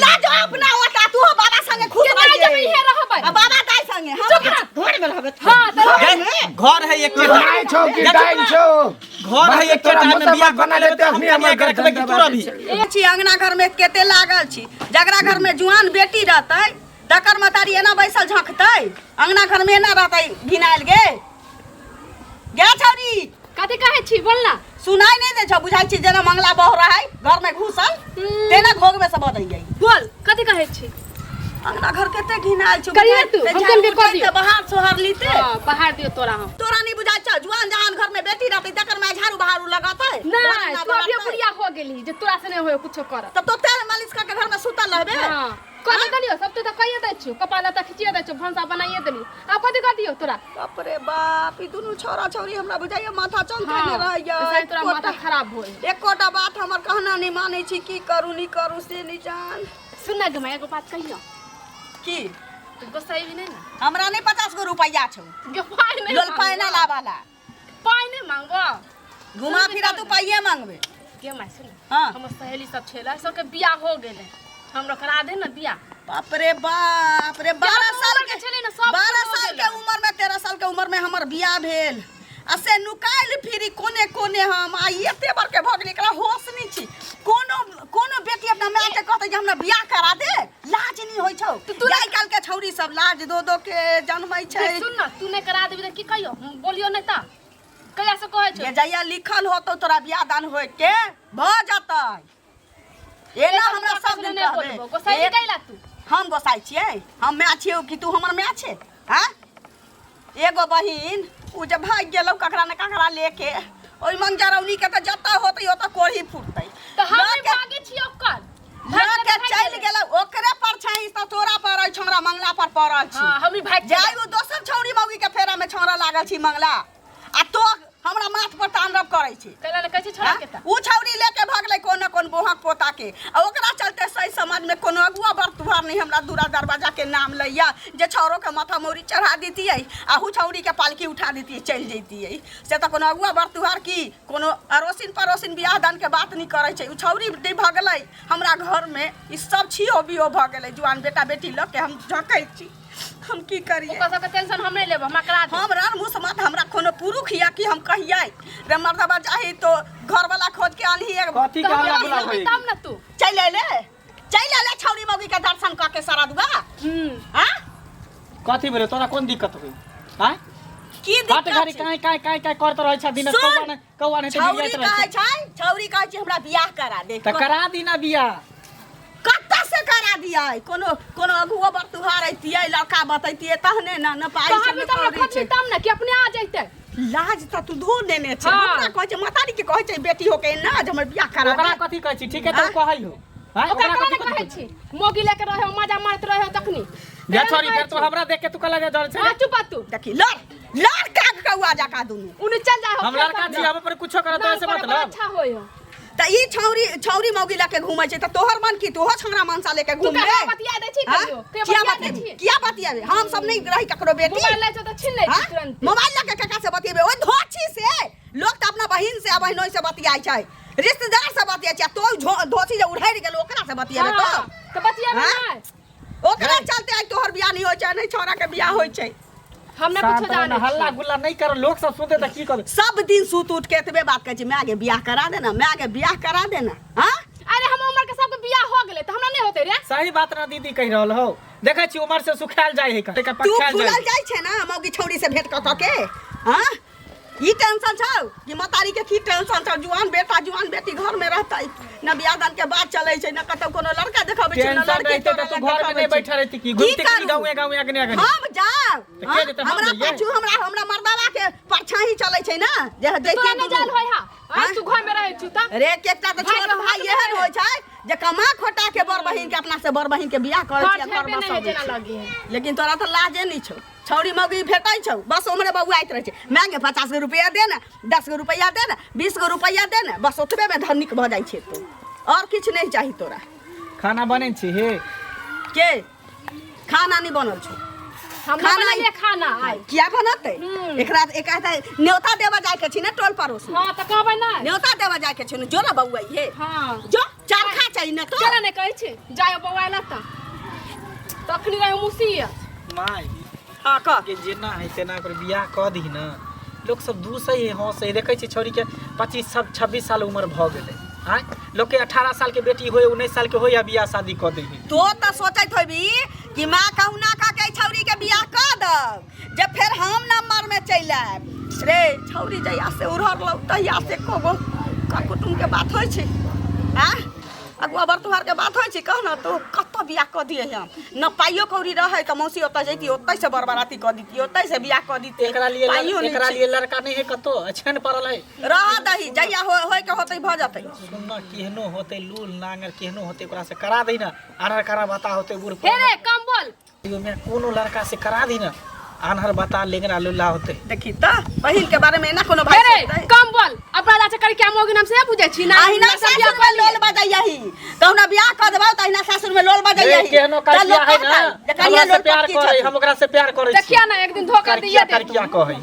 ला जो अपना ओटा तू बाबा संगे खुश रह जब इहे रहबै बाबा ताई संगे हम घर में रहबे हां घर है एक नहीं छौ कि डाइन छौ घर है एक टाइम में बियाह बना लेते हम हमर घर के की तोरा भी छी अंगना घर में केते लागल छी जकरा घर में जुआन बेटी रहतै तकर मतारी एना बैसल झंकतै अंगना घर में एना रहतै घिनाइल गे छौरी कथि कहै छी बोल ना सुनाई नहीं दे छ बुझाई छी जेना मंगला बह रहा है घर में घुसल तेना घोग में से बदल गई बोल कथि कहै छी अंगना घर केते घिनाइल छ करिए तू हम के कर दियो बाहर सोहर लीते हां बाहर दियो तोरा हम तोरा नहीं बुझाई छ जुआन जहान घर में बेटी रहतै तकर में झाड़ू बहारू लगातै नहीं तू अभी बुढ़िया हो गेली जे तोरा से नहीं होय कुछो कर तब तो तेल मालिश करके घर में सुतल रहबे हां कथि दलियो सब तो कहिए दै छु कपाल त खिचिए दै छु भंसा बनाइए देली आ कथि कर दियो तोरा बाप रे बाप ई दुनु छोरा छोरी हमरा बुझाइए माथा चंका में रह हां तोरा माथा खराब होय एकोटा बात हमर कहना नहीं मानै छी की करू नहीं करू से नहीं जान सुन ना गमा एगो बात कहियो की तुमको सही भी नहीं ना हमरा नहीं 50 गो रुपया छौ गे पाई नहीं लोल पाइना लावाला पाई नहीं मांगबो घुमा फिरा तू पाइए मांगबे के माय सुन हां हमर सहेली सब छेला सबके बियाह हो गेले हमरा करा दे ना बियाह बाप रे 12 साल के छले ना सब 12 साल के उम्र में 13 साल के उम्र में हमर बियाह भेल आ से नुकाइल फिरी कोने कोने हम आ एते बर के भगली एकरा होश नहीं छी कोनो बेटी अपना माय के कहते जे हमरा बियाह करा दे लाज नहीं होय छौ आइ काल के छौरी सब लाज दो के जन्मै छै सुन ना तू ने करा देबे त की कहियो बोलियो नहीं ता कहिया से कहै छ ये जइया लिखल होतो तोरा बियाह दान होय के भ जतै एना हमरा सब दिन कहबे गोसाई कैला तू हम गोसाई छियै हम माय छियै कि तू हमर माय छै हां एगो बहिन उ जब भाग गेलौ ककरा न ककरा लेके ओइ मंगजरौनी के त जत्ता होतै ओत कोढ़ी फुटतै त हम भागे छी ओकर लेके चल गेलौ ओकरे पर छै त तोरा पर छौरा मंगला पर पड़ल छी हां हम भाग जाई उ दोसर छौरी मौगी के फेरा में छौरा लागल छी मंगला आ तो हमरा माथ पर तांडव करै छी कैला ने कहै छोरा के त उ छौरी लेके भागलै कोन बोहक पोता के आ ओकरा चलते सही समाज में कोनो अगुआ बरतुहार नहीं हमरा दूरा दरवाजा के नाम लैया जे छौरो के माथा मोरी चढ़ा देतियै आ हु छौरी के पालकी उठा देतियै चल जैतियै से त कोनो अगुआ बरतुहार की कोनो अरोसिन परोसिन बियाह दान के बात नहीं करै छै उ छौरी नहीं भगलै हमरा घर में ई सब छियो बियो भ गेलै जुआन बेटा बेटी ल के हम झकै छी हम की करिए ओकर सब के टेंशन हम नहीं लेब हम करा दे हम रान मुंह मत हमरा कोनो पुरुख या कि हम कहियै रे मर्दबा चाही तो घर वाला खोज के आनही एक कथि के हमरा बुला होई तब ना तू चल ले छौरी मौगी के दर्शन क के सारा दुआ हां कथि बोले तोरा कोन दिक्कत होई हां की बात घरी काई करत रहै छ दिन कौआ ने छौरी कहै छै छौरी कहै छै हमरा बियाह करा दे त करा दी ना बियाह कत्ता से करा दिया कोनो अगुआ बरतुहार ऐतियै लड़का बतैतियै तहने न पाई कहां भी तब खत्म तब ना कि अपने आ जैते लाज त तू धो देने छै हमरा कहै छै मतारी के कहै छै बेटी हो के ना जे हमर बियाह करा दे ओकरा कथि कहै छी ठीक है त कहै हो हां ओकरा कथि कहै छी मोगी लेके रहे मजा मारत रहे तखनी जा छोरी फेर तो हमरा देख के तू कला डर छै चुप तू देखी लड़का के कौआ जाका दुनु उन चल जा हम लड़का छी हम पर कुछो करत ऐसे मतलब अच्छा होय त ई छौरी मौगी लेके घुमै छै त तोहर मन की तोहो छौरा मानसा लेके घुमबे तू बतिया दै छी कहियो किया बतियाबे हम सब नहीं रही ककरो बेटी मोबाइल ले तो छीन ले तुरंत मोबाइल लेके कका से बतियाबे ओइ धोछी से लोग त अपना बहिन से बहिनोई से बतियाइ छै रिश्तेदार से बतियाइ छै तो धोछी जे उड़ाइ गेल ओकरा से बतियाबे तो बतियाबे नहीं ओकरा चलते आज तोहर बियाह नहीं होय छै नहीं छौरा के बियाह होय छै हमने कुछ जाने हल्ला गुल्ला नहीं करो लोग सब सुनते त की कर सब दिन सूत उठ के एतबे बात कहै छै मैं आगे बियाह करा देना मैं आगे बियाह करा देना हां अरे हम उम्र के सबके बियाह हो गेले त हमरा नहीं होते रे सही बात ना दीदी कह रहल हो देखै छी उम्र से सुखाल जाय है का तू फुलाल जाय छै ना मौगी छौरी से भेंट क के हां ई टेंशन छौ कि मतारी के की टेंशन छौ जुआन बेटा जुआन बेटी घर में रहतै न बियाह दान के बात चलै छै न कतौ कोनो लड़का देखाबै छै न लड़की तो तू घर में नहीं बैठा रहती की घूमती की गांव आगने हम जाओ हमरा पाछू हमरा मर्दावा के परछाई चलै छै ना जे देखिए तू जान होय हा तू घर में रहै छी त रे केटा त छोट भाई एहन होय छै जे कमा खोटा के बड़ बहिन के अपना से बड़ बहिन के बियाह करै छै घर में सब लेकिन तोरा त लाजे नहीं छौ छौरी मौगी भेटै छौ बस हमरे बउआइत रहै छै मांगे 50 गो रुपया दे ना 10 गो रुपया दे ना 20 गो रुपया दे ना बस ओतबे में धनिक भ जाय छै तो और किछ नहीं चाही तोरा खाना बनै छी हे के खाना नहीं बनल छौ खाना ये खाना आई किया बनतै एकरा एकटा न्योता देबा जाय के छी ने टोल पड़ोस हां त कहबै ना न्योता देबा जाय के छी ने जो ना बउआ ये हां जो चरखा चाहिए ना तो चला नहीं कहै छै जाय बौआला त तखनी रहे मुसीबत माय हां का के जेना है तेना कर बियाह क दी ना लोग सब दूसै है हंसै देखै छी छौरी के 25 26 साल उम्र भ गेलै हां लोग के 18 साल के बेटी होय 19 साल के होय या बियाह शादी क दै तो त सोचैत होबी कि मां कहुना का के छौरी के बियाह क दब जे फिर हम नंबर में चल आब रे छौरी जइया से उड़ल लौ तहिया से कोगो का कुटुम के बात होय छै हां अगुआ बर तुहार के बात होय छै कहना तो कत बियाह क दिए हम न पाइयो कौड़ी रहे त मौसी ओत जैती ओतै से बरबराती क दिती ओतै से बियाह क दिती एकरा लिए लड़का नहीं है कतो अछन पड़ल है रह दही जइया होय के होतै भ जतै सुनना केहनो होतै लूल नांगर केहनो होतै ओकरा से करा दै ना आनर करा बता होतै बूढ़ हे रे कम बोल में कोनो लड़का से करा दी ना आनहर बता लेंगरा लुल्ला होते देखी त बहिन के बारे में ना कोनो हे रे भाई कम बोल अपना जाचे कर के मोगी नाम से बुझै छी ना अहिना सासुर में लोल बजाइही कहुना बियाह क देबौ त अहिना सासुर में लोल बजाइही केहनो करिया है ना हमरा से प्यार करे हम ओकरा से प्यार करे छी देखिया ना एक दिन धोखा दिए दे क्या कहै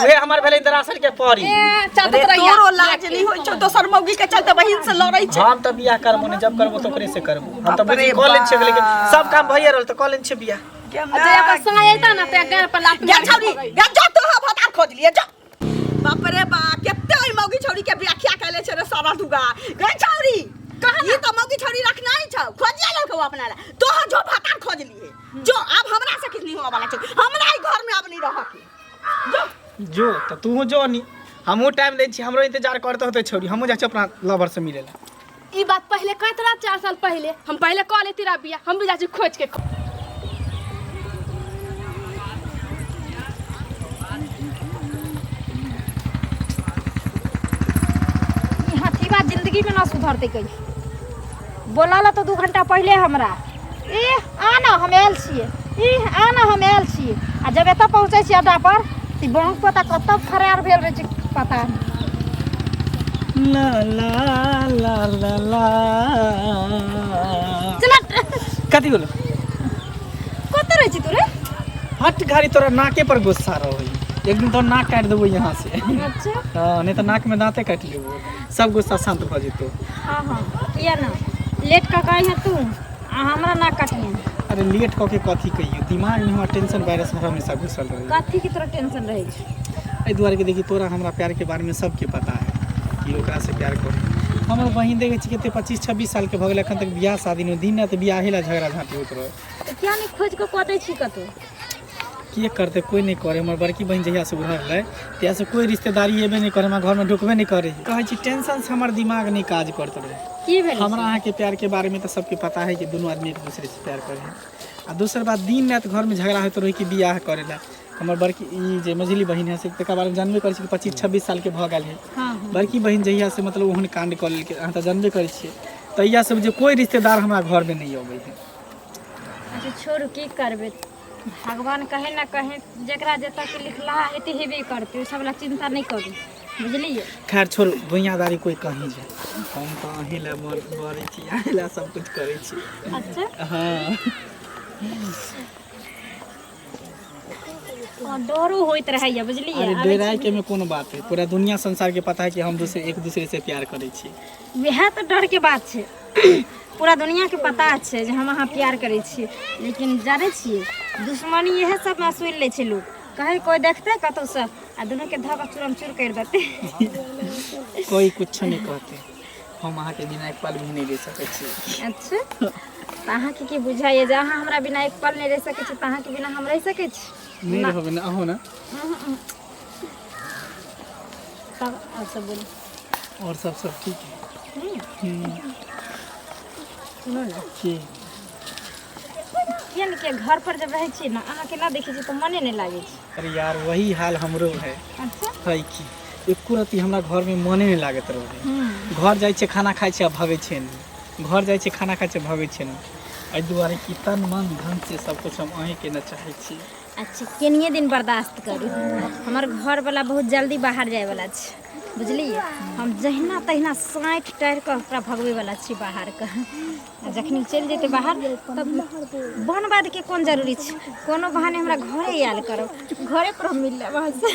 वे हमर भेलै दरअसल के परी ए चाहत रहिया तोरो लाज नहीं होय छौ दोसर मौगी के चलते बहिन से लड़ै छै हम त बियाह करबो ने जब करबो तो ओकरे से करबो हम त बुझी कॉलेज छै लेकिन सब काम भइए रहल त कॉलेज छै बियाह अच्छा एक संग आइता ना ते घर पर लात या छौरी या जो तो भतार खोज लिए जो बाप रे बा केते ओइ मौगी छौरी के व्याख्या कैले छै रे सारा दुगा गे छौरी कहा ई त मौगी छौरी रखना ही छौ खोजिया ललको अपना ला तो जो भतार खोज लिए जो अब हमरा से किछ नहीं होवा वाला छै हमरा ई घर में अब नहीं रह के जो त तू जो नी हमहु टाइम दै छी हमरो इंतजार करत होते छौरी हमहु जा छी अपना लवर से मिले ला ई बात पहले कहत रहा 4 साल पहले हम पहले कॉल लेती रहा बिया हम भी जाचे खोज के जिंदगी में ना सुधरते कहीं बोला तो 2 घंटा पहले हमरा आना हम आयल छिए आना हम आयल छिए आ जब एतऽ पहुँचे छी अड्डा पर त बैंक पता कत फरार भेल रहे छै पता ला ला ला ला ला चल कथी बोलो कत रहे छी तू रे हट घारी तोरा नाके पर गुस्सा रहो एक दिन तो नाक काट देबो यहाँ से अच्छा हां नहीं तो नाक में दांते काट लेबो सब गुस्सा शांत भ जेतो हां हां किया ना लेट का काहे है तू हमरा ना काटिए अरे लेट क के कथी कहियो दिमाग में हमरा टेंशन वायरस हमेशा घुसल रहे कथी की तरह टेंशन रहे छै ए दुआरे के देखी तोरा हमरा प्यार के बारे में सबके पता है कि ओकरा से प्यार करी हमर बहिन देखे छी कते 25 26 साल के भ गेल एखन तक बियाह शादी न दिन रात बियाह हेला झगड़ा झांटी होत रहे तो क्या नहीं खोज के कतै छी कतो के करते कोई नहीं करे हमर बड़की बहन जहिया से उड़ल है तहिया से कोई रिश्तेदारी एबे नहीं करे हमरा घर में ढुकबे नहीं करे कहै छी टेंशन से हमर दिमाग नहीं काज करत रहे की भेल हमरा अहाँ के प्यार के बारे में तो सबके पता है कि दोनों आदमी एक दूसरे से प्यार करे हैं आ दूसर बात दिन रात घर में झगड़ा होत रहे कि बियाह करेला हमर बड़की ई जे मझली बहन है से तका बारे में जानबे करे छी कि 25 26 साल के भ गेल है हां बड़की बहन जहिया से मतलब ओहन कांड कर लेल के अहाँ त जानबे करे छी तहिया से जे कोई रिश्तेदार हमरा घर में नहीं आबै है अच्छा छोड़ की करबे भगवान कहे ना कहे जकरा जतऽ के लिखला एते हेबे करते सब ला चिंता नहीं करू बुझलिए खैर छोड़ दुनियादारी कोई कहीं जे हम तो अहीं ला मरै छी अहीं ला सब कुछ करै छी अच्छा हां डरो होइत रहैया बुझलिए अरे डराय के में कोनो बात है पूरा दुनिया संसार के पता है कि हम एक दूसरे से प्यार करै छी वह तो डर के बात है पूरा दुनिया के पता है जे हम अहाँ प्यार करै छी लेकिन जाने छिए दुश्मनी यह सब में सुन ले छै लोग कहे कोई देखते कतो से आ दोनों के धक चूरम चूर कर देते कोई कुछ नहीं कहते हम अहाँ के बिना एक पल भी नहीं रह सकै छी अच्छा त अहाँ के बुझाइए जे अहाँ हमरा बिना एक पल नहीं रह सकै छी त अहाँ के बिना हम रह सकै छी नहीं रहबे ना अहो ना तब और सब बोल और सब ठीक है सुनो ना की किया के घर पर जब रहै छी ना अहाँ के ना देखै छी तो मने नहीं लागे छी अरे यार वही हाल हमरो है अच्छा है कि एको रती हमरा घर में मने नहीं लागत रहे घर जाय छै खाना खाय छै आ भागे छै घर जाय छै खाना खाय छै भागे छै एहि दुआरे कि तन मन धन से सब कुछ हम अहीं के न चाहै छी अच्छा केनिए दिन बर्दाश्त करू हमर घर वाला बहुत जल्दी बाहर जाए वाला छै बुझलिए हम जहिना तहिना साँठि टाइर के ओकरा भगवे वाला छी बाहर के जखनी चलि जेतै बाहर तब बनबाद के कोन जरूरी छै कोनो बहाने हमरा घरे आयल करो घरे पर हम मिल लेब वहाँ से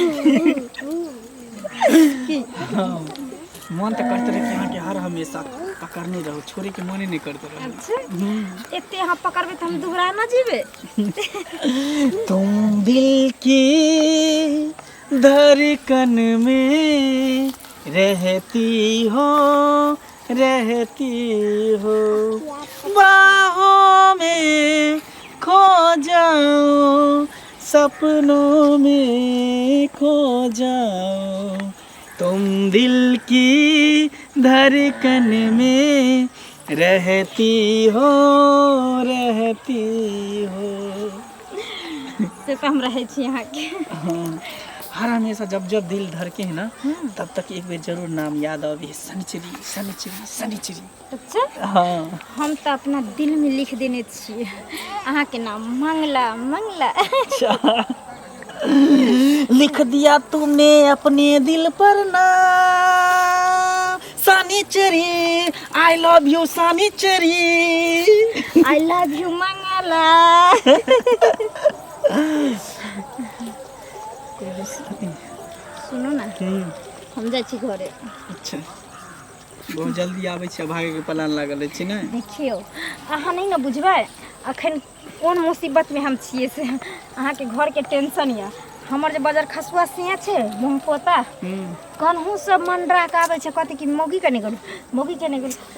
मन तो करते रहे कि यहाँ के हर हमेशा पकड़ने रहो, छोड़े के मने नहीं करते रहो। अच्छा एते यहाँ पकड़बे तो हम दोहरा ना जीवे। तुम दिल की धड़कन में रहती हो, बाहों में खो जाओ, सपनों में खो जाओ, तुम दिल की धड़कन में रहती हो। सिर्फ हम रहे छी यहाँ के। हाँ, हर हमेशा जब जब दिल धड़के है ना तब तक एक बार जरूर नाम याद आवे, शनिचरी। अच्छा हाँ हम तो अपना दिल में लिख देने छी अहाँ के नाम मंगला। अच्छा लिख दिया तुमने अपने दिल पर नाम, Shanichari, I love you Shanichari, I love you Mangala. सुनो ना हम जाइ छी घरे। अच्छा बहुत जल्दी आबै छी, भागे के प्लान लागल अछि ने। देखियो अहाँ नहीं ना बुझबै अखन कोन मुसीबत में हम छिए से अहाँ के घर के टेंशन या। हमर जे बजर खसुआ सिया छे मुंह पोता कन्हू सब मंडरा के आबै छे, कथि कि मौगी के नहीं करू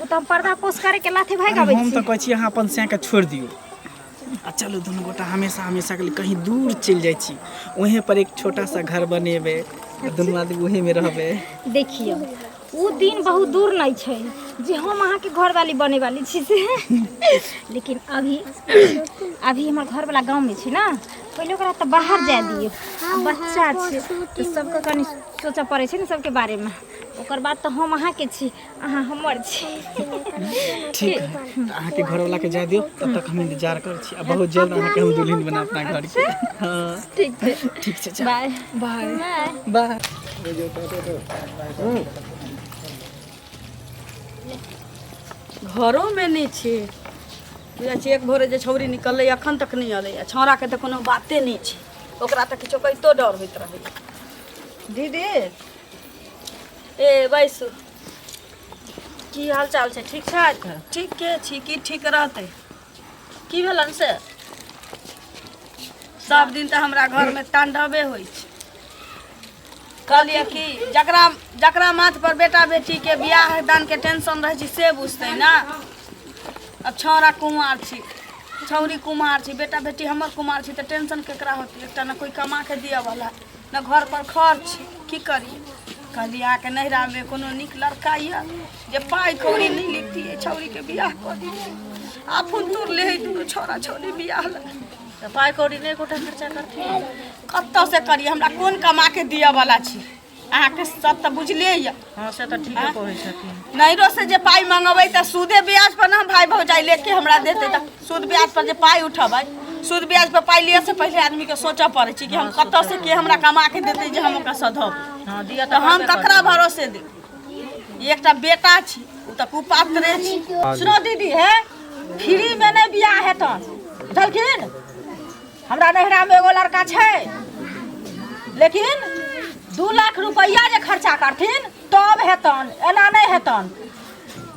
ओ तो हम पर्दा पोस करे के लाथे भाग आबै छी। हम तो कहै छी अहाँ अपन से के छोड़ दियो आ चलो दुनू गोटा हमेशा के लिए कहीं दूर चल जाइ छी, वहीं पर एक छोटा सा घर बनेबे, दुनू आदमी वहीं में रहबे। देखियो वो दिन बहुत दूर नहीं छे जे हम अहाँ के घर वाली बने वाली छी से। लेकिन अभी हमार घर वाला गांव में छी ना, पहले ओकरा तो बाहर जाए दियो, बच्चा छे तो सबके कनी सोचा पड़े छे ना सबके बारे में। ओकर बाद तो हम अहाँ के छी, अहाँ हमर छी। ठीक है अहाँ के घर वाला के जाए दियो, तब तक हम इंतजार कर छी, अब बहुत जल्द अहाँ के हम दुल्हन बना अपना घर के। हां ठीक है बाय बाय। घरों में नहीं छे, बुझा छी एक भोरे जे छौरी निकलले अखन तक नहीं अले, छौरा के तो कोनो बाते नहीं छे, ओकरा तो किछो कहितो डर होइत रहे। दीदी ए बैसु, की हाल चाल छे? ठीक छे? ठीक के छी की ठीक रहते? की भेलन से? सब दिन तो हमरा घर में तांडवे होई छे। कहलिए कि जकरा माथ पर बेटा बेटी के बियाह दान के टेंशन रहे छी से बुझते ना। अब छौरा कुमार छी, छौरी कुमार छी, बेटा बेटी हमर कुमार छी, तो टेंशन केकरा होती? एकटा ना कोई कमा के दिया वाला, ना घर पर खर्च, की करी? कहली आके नैहरा में कोनो निक लड़का या जे पाई कौड़ी नहीं लेती है, छौरी के बियाह कर दी। आफुन दूर ले है दुनू छौरा छौरी बियाह ले, तो पाई कौड़ी नहीं गोटा खर्चा करती कत्तो से करी? हमरा कोन कमा के दिया वाला छी? अहाँ के सब तो बुझले या। हां से तो ठीक कहै छथिन। नैरो से जे पाई मंगबै त सूदे ब्याज पर ना भाई भौजाई लेके हमरा देते, त सूद ब्याज पर जे पाई उठबै, सूद ब्याज पर पाई लिए से पहले आदमी के सोचा पड़े छी कि हम कत्तो से के हमरा कमा के देते जे हम ओकरा सधब। हां दिया त हम ककरा भरोसे दे? एकटा बेटा छी, उ त कुपात्रे छी। सुनो दीदी है फ्री में नहीं बियाह हेतन, बुझलखिन? हमरा नैहरा में एगो लड़का छै, लेकिन 2 लाख रुपया जे खर्चा करथिन तब हेतन, एना नहीं हेतन।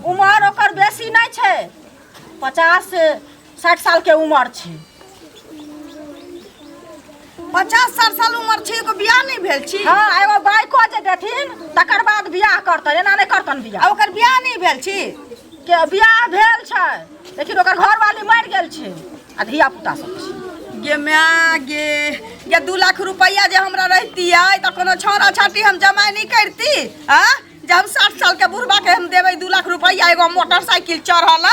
उमर ओकर बेसी नहीं छै, 50 से 60 साल के उमर छै। 50-60 साल उमर छै, एगो बियाह नहीं भेल छी? हाँ एगो बाइको जे देथिन तकर बाद बियाह करतन, एना नहीं करतन बियाह। ओकर बियाह नहीं भेल छी के बियाह भेल छै, लेकिन ओकर घरवाली मरि गेल छै आ धिया पुता सब छै। गे माय गे 2 लाख रुपया जे हमरा रहती है तो कोनो छौरा छाटी हम जमाई नहीं करती? हाँ जब 60 साल के बुढ़बा के हम देवे 2 लाख रुपया, एगो मोटरसाइकिल चढ़ल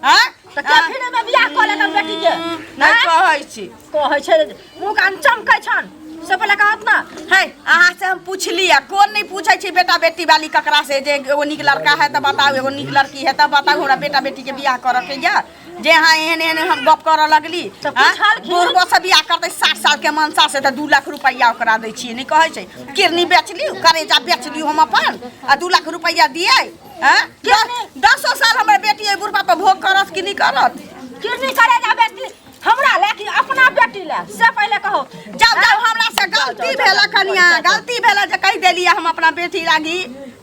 हाँ तो क्या फिर में बियाह कर लेना बेटी के? नहीं कहै छै मुंह कान चमकै छन से पहले कहत ना है। अहाँ से हम पूछ लिया, कौन नहीं पूछे छी बेटा बेटी वाली ककरा से जे एगो निक लड़का है तो बताओ, एगो निक लड़की है तो बताओ, हमरा बेटा बेटी के बियाह करे के या जे हाँ एहन हम गप कर लगली। बुढ़बो से बियाह करते 60 साल के मनसा से तो 2 लाख रुपया ओकरा दै छियै, नहीं कहै छै? किरनी बेच ली, करेजा बेच ली हम अपन आ 2 लाख रुपया दिए। 10 साल हमर बेटी बुढ़बा पर भोग करत कि नहीं करत? किरनी करेजा बेच ली हमरा ले कि अपना बेटी ले? से पहले कहो। जब हमरा से गलती भेला कनिया, गलती भेला जे कह देलिए हम अपना बेटी लागी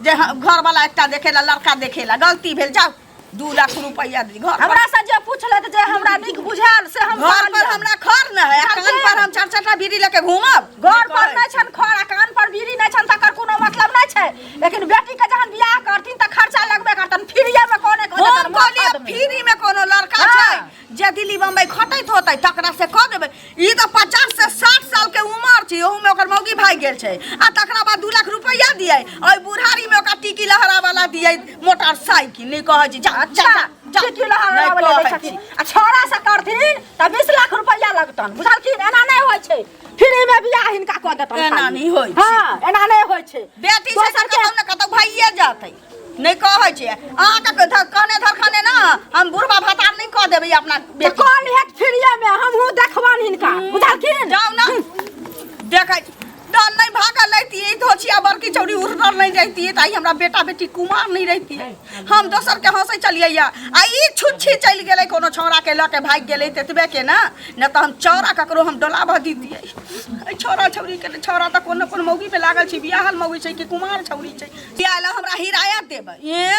जे घर वाला एकटा देखेला लड़का देखेला गलती भेल जाओ 2 लाख रुपया दी घर हमरा से जे पूछले जे हमरा नीक बुझायल से हम घर पर हमरा खर न है कान पर हम 4-4टा बीड़ी लेके घूमब घर पर नै छन खर कान पर बीड़ी नै छन तकर कोनो मतलब नै छै लेकिन बेटी के जहन बियाह करथिन त खर्चा लगबे करतन फ्रीए में कोने हम कहलिए फ्री में कोनो लड़का छै जे दिल्ली बम्बई खटैत होतै तकरा से कह देबै ई त 50 से 60 साल के उम्र छै ओहू में ओकर मौगी भाग गेल छै आ तकरा बाद 2 लाख रुपया दियै ओइ बुढ़ारी में ओकर टिकी लहरा वाला दियै मोटरसाइकिल नै कहै छी जा अच्छा टिकी लहरा वाला दै छथिन आ छोरा से करथिन त 20 लाख रुपया लगतन बुझलखिन एना नै होय छै फ्री में बियाह हिनका कह देतन एना नै होय छै हां एना नै होय छै बेटी छै कतौ न कतौ भाइये जातै नहीं कहै छै अहाँ के कहने धरखाने ना हम बुढ़वा भतार नहीं कह देबै अपना बेटी कौन है फ्रीए में हमहू देखबान हिनका बुझलखिन जाओ ना देखै डर नहीं भागल रहती धोछिया बड़की चौड़ी उड़ल नहीं रहती ताई हमरा बेटा बेटी कुमार नहीं रहती हम दोसर के हंसे चलिए आ ई छुच्छी चल गेलै कोनो छौरा के ल के भाग गेलै ततबे के ना न त हम चौरा ककरो हम डोलाबह दीतियै ए छोरा छौरी के छोरा त कोन कोन मौगी पे लागल छी बियाहल मौगी छै कि कुमार छौरी छै बियाह ला हमरा हिरायत देबै ए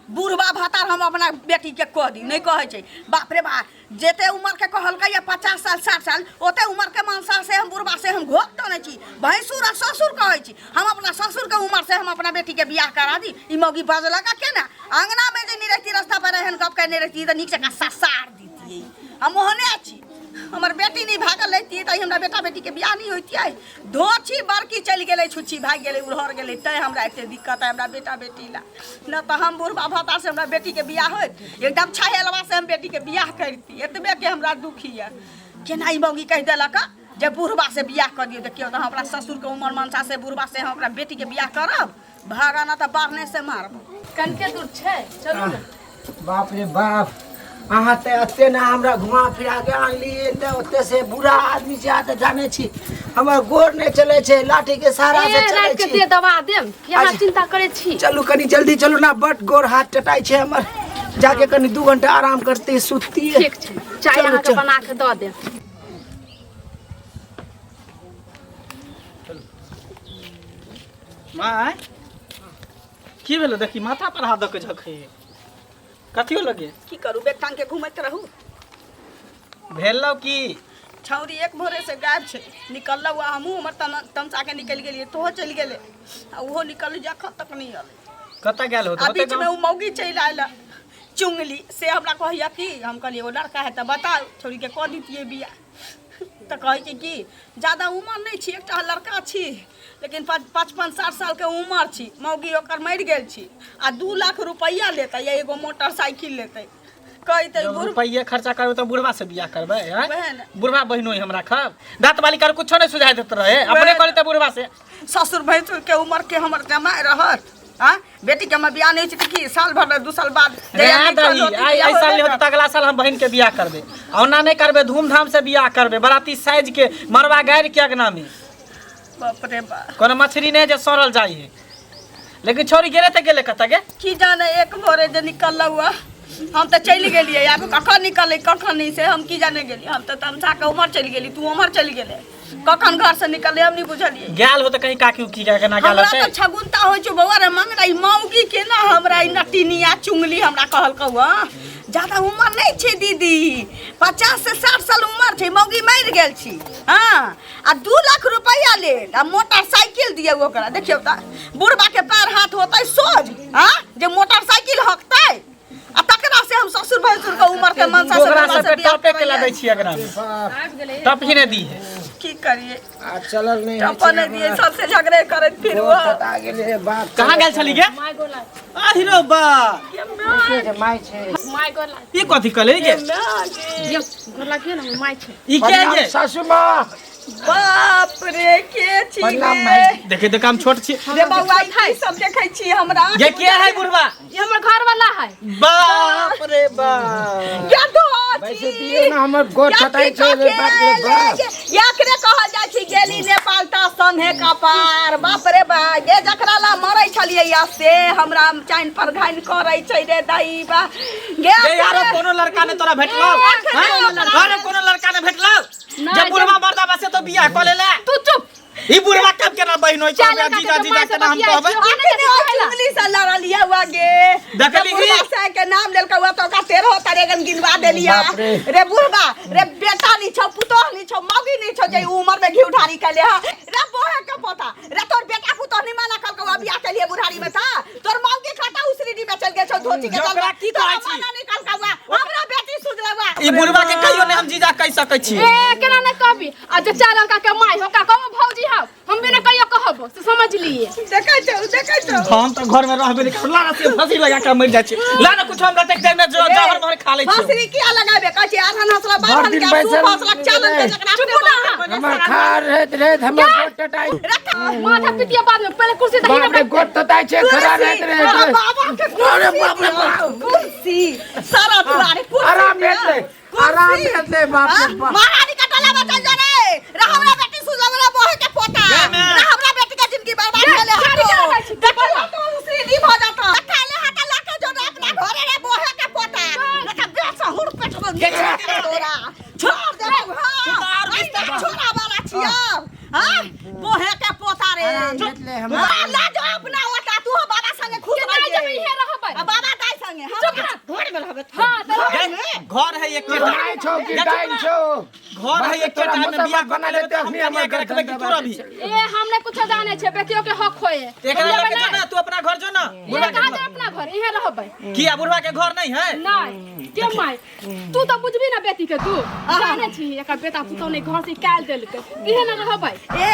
बुढ़वा भतार हम अपना बेटी के कह दी नहीं कहै छै बाप रे बाप जेते उम्र के कहलकै 50 साल 60 साल ओते उम्र के मानसा से हम बुढ़वा से हम घोक तने छी भैंसुर आ ससुर कहै छी हम अपना ससुर के उम्र से हम अपना बेटी के बियाह करा दी ई मौगी बजला का केना अंगना में जे नहीं रहती रास्ता पर रहन गप के नहीं रहती त नीक से का ससार दीतियै हम ओहने छी हमर बेटी नहीं भागल रहती त हमरा बेटा बेटी के बियाह नहीं होइतियै धोछी बड़की चल गेलै छुच्छी भाग गेलै उड़हर गेलै तै हमरा एते दिक्कत है हमरा बेटा बेटी ला न त हम बुढ़वा भता से हमरा बेटी के बियाह होइत एकदम छहेलवा से हम बेटी के बियाह करती एतबे के हमरा दुखी है केना ई मौगी कह देलक जे बुढ़वा से बियाह कर दियो देखियो त हमरा ससुर के उम्र मनसा से बुढ़वा से हम अपना बेटी के बियाह करब भागा न त बारने से मारब कनके दूर छै चलू ने बाप रे बाप अहाँ ते एते ना हमरा घुमा फिरा के आनलिए त ओते से बुरा आदमी से आते जाने छी हमर गोर नै चले छै लाठी के सहारा से चले रात के छी दे दवा देम यहाँ चिंता करे छी चलू कनी जल्दी चलू ना बट गोर हाथ टटाई छै हमर जाके कनी 2 घंटा आराम करते सुतती है ठीक छै चाय अहाँ के बना के द दे माय की भेलो देखी माथा पर हाथ द के झखै कथियो लगे की करू बेग टांग के घुमैत रहू भेलौ की छौरी एक भोरे से गायब छै निकललौ आ हमहूँ हमर तमसा के निकल गेलियै तोहो चलि गेलै आ ओहो निकल जखन तक नहीं अलै कतऽ गेल होत आ बीच में उ मौगी चलि आयल चुंगली से हमरा कहैया कि हम कहलिए वो लड़का है त बताओ छौरी के कह दितियै बियाह त कहै छै कि ज्यादा उम्र नहीं छी एकटा लड़का छी लेकिन 55-60 साल के उम्र छी मौगी ओकर मरि गेल छी आ 2 लाख रुपया लेतै या एगो मोटरसाइकिल लेतै कहते रुपये खर्चा करबे तो बुढ़वा से बियाह करबे बहन बुढ़वा बहिनो हमरा खब दांत बाली कर कुछो नहीं सुझाय देत रहे अपने करते बुढ़वा से ससुर भैंसुर के उम्र के हमर जमाय रहत हां बेटी के हम बियाह नहीं छी त की साल भर 2 साल बाद आई साल नहीं होत त अगला साल हम बहन के बियाह करबे औना नहीं करबे धूमधाम से बियाह करबे बराती साइज के मरवा गाड़ के अगना में बाप रे बाप कोनो मछली नहीं जे सड़ल जाई है लेकिन छोरी गेले त गेले कत गे की जाने एक भोरे जे निकललौ हम तो चल गेलिए आब कखन निकले कखन नहीं से हम की जाने गेलिए हम तो तमसा के उमर चल गेली तू उमर चल गेले कखन घर से निकले हम नहीं बुझलिए गेल हो त कहीं काकी की के ना गेल हमरा छै तो छगुनता हो छ बउआ रे मंगराई मौगी के ना हमरा ई नटिनिया चुंगली हमरा कहल कहू ज्यादा उम्र नहीं छे दीदी 50 से 60 साल उम्र छे मौगी मर गेल छी हां आ 2 लाख रुपया ले आ मोटरसाइकिल दिए ओकरा देखियो त बुढ़बा के पैर हाथ होतै सोझ हां जे मोटरसाइकिल हकतै आ तकरा से हम ससुर भैंसुर के उम्र के मनसा से टपे के लदै छी अगना में टप ही ने दी है की करिए आ चलल नहीं है टप ने दिए सबसे झगड़े करत फिर वो पता गेले बात कहां गेल छली गे माय गोला आहिरो बा के माय छै माय गोला ई कथि कले गे ये गोला के ना माय छै ई के गे सासू मां बाप रे के छी प्रणाम गे भाई देखे देख हम छोट छी रे बउआ ई सब देखै छी हमरा ये के है बुढ़वा ये हमर घर वाला है बाप रे बाप क्या तो वैसे दिए ना हमर गोर छटाई छै रे बाप रे बाप याकरे कहल जाइ छी गेली नेपाल ता संधे का पार बाप रे बा गे जकरा ला मरै छलिए या से हमरा चाइन पर घाइन करै छै रे दाई बा गे गे यारो कोनो लड़का ने तोरा भेटलो हां कोनो लड़का ने भेटलो जे बुढ़वा मर्दा बसे तो बियाह क लेले तू चुप ई बुढ़वा कब केना बहिन होय छै जीजा जीजा के नाम कहबै चुगली से लड़ा लिया हुआ गे देखली बुढ़वा से के नाम लेलका हुआ तो का 13 तरेगन गिनवा देलिया रे बुढ़वा रे बेटा नी छौ पुतोह नी छौ मौगी नी छौ जे उम्र में घी उठारी कैले ह रे बोहे के पोता रे तोर बेटा पुतोह नी माना कल के बियाह के लिए बुढ़ारी में था तोर मौगी खाता उसरी में चल गे छौ धोती के जोकरा की कहै छी माना निकल का हमरा बेटी सुधरवा ई बुढ़वा के कहियो ने हम जीजा कह सकै छी ए केना नै कहबी आ जे चार लड़का के माई हो का कम भौजी हो हम भी ने कहियो कहब से समझ लिए देखै छौ हम तो घर में रहबे नहीं लाना से फांसी लगा के मर जाय छी लाना कुछ हम रहते टाइम में जो जावर भर खा लै छी फांसी किया लगाबे कहै छी आधन हसला बाधन के तू हसला चलन के जकरा हमर खा रहत हमर गोट टटाई माथा पिटिया बाद में पहले कुर्सी दही बाप रे गोट टटाई छे खड़ा रहत बाबा के अरे बाप रे कुर्सी सारा दुआरे कुर्सी आराम ले बाप रे बाप महारानी का टला बचल जा रे रे हमरा बेटी सुजवला बोहे के पोता रे हमरा बेटी के जिंदगी बर्बाद भेले देखला तो उसी दी भ जाता खाले हाथ लाके जो अपना घरे रे बोहे के पोता रे बेसा हुर पेट में गे तोरा छोड़ दे हां छोरा वाला छिया हां बोहे के पोता रे ला जो अपना होता तू बाबा संगे खुश रह जब इहे रहबै बाबा दाई संगे हम घर में रहबे हां घर है एक गाय छौ कि गाय छौ घर है एक टाइम में बियाह बना लेते अपनी हमर घर रखबे कि तोरा भी ए हमने कुछ जाने छे बेटियों के हक होए एकरा लेके जो ना तू अपना घर जो ना ये कहा जे अपना घर इहे रहबै किया बुढ़वा के घर नहीं है नहीं के माई तू तो बुझबी ना बेटी के तू जाने छी एका बेटा पुतौ ने घर से काल देलकै इहे न रहबै ए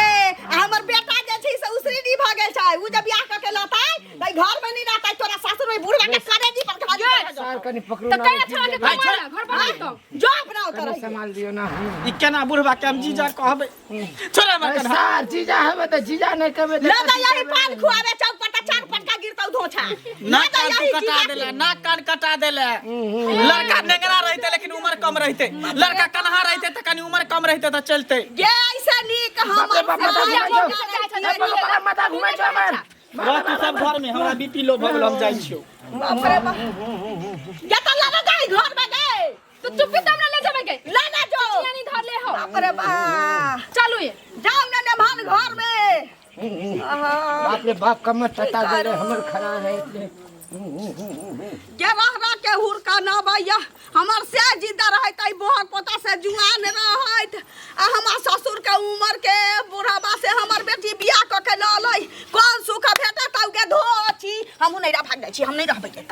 हमर बेटा जे छै से उसरी दी भ गेल छै उ जब बियाह क के लताई त घर में नहीं रहतै तोरा सासुर में बुढ़वा के करेजी पर खा सार कनी पकड़ो तो ना कहीं छोड़ा के घर बना तो जो अपना उतर संभाल दियो ना ई केना बुढ़वा के हम जीजा कहबै छोरे मत कर सार जीजा हवे त जीजा नहीं कहबे ना त यही पान खुआवे चौक पर त चार पटका गिरतौ धोछा ना कान कटा देले ना कान कटा देले लड़का नेंगरा रहते लेकिन उम्र कम रहते लड़का कन्हा रहते त कनी उम्र कम रहते त चलते गे ऐसा नीक माथा घुमाइ छौ हमर बाकी सब घर में हमरा बीपी लो भगल हम जाई छियो बाप रे बाप या त लाना जाई घर में गए तो चुप्पी तमने ले जाबे के लाना जो यानी धर ले हो बाप रे बाप चलो ये जाओ ना नभान घर में बाप रे बाप कमर टटा दे रे हमर खड़ा है इतने के रहरा के हुरका ना भैया हमर से जिंदा रहत आई बोहक पोता से जुआन रहत आ हमर ससुर के उम्र के बुढ़ाबा से हमर बेटी बियाह क के ल लई कोन सुख भेटत औ के धोची हमहु नहीं रह भाग जाई छी हम नहीं रहबै के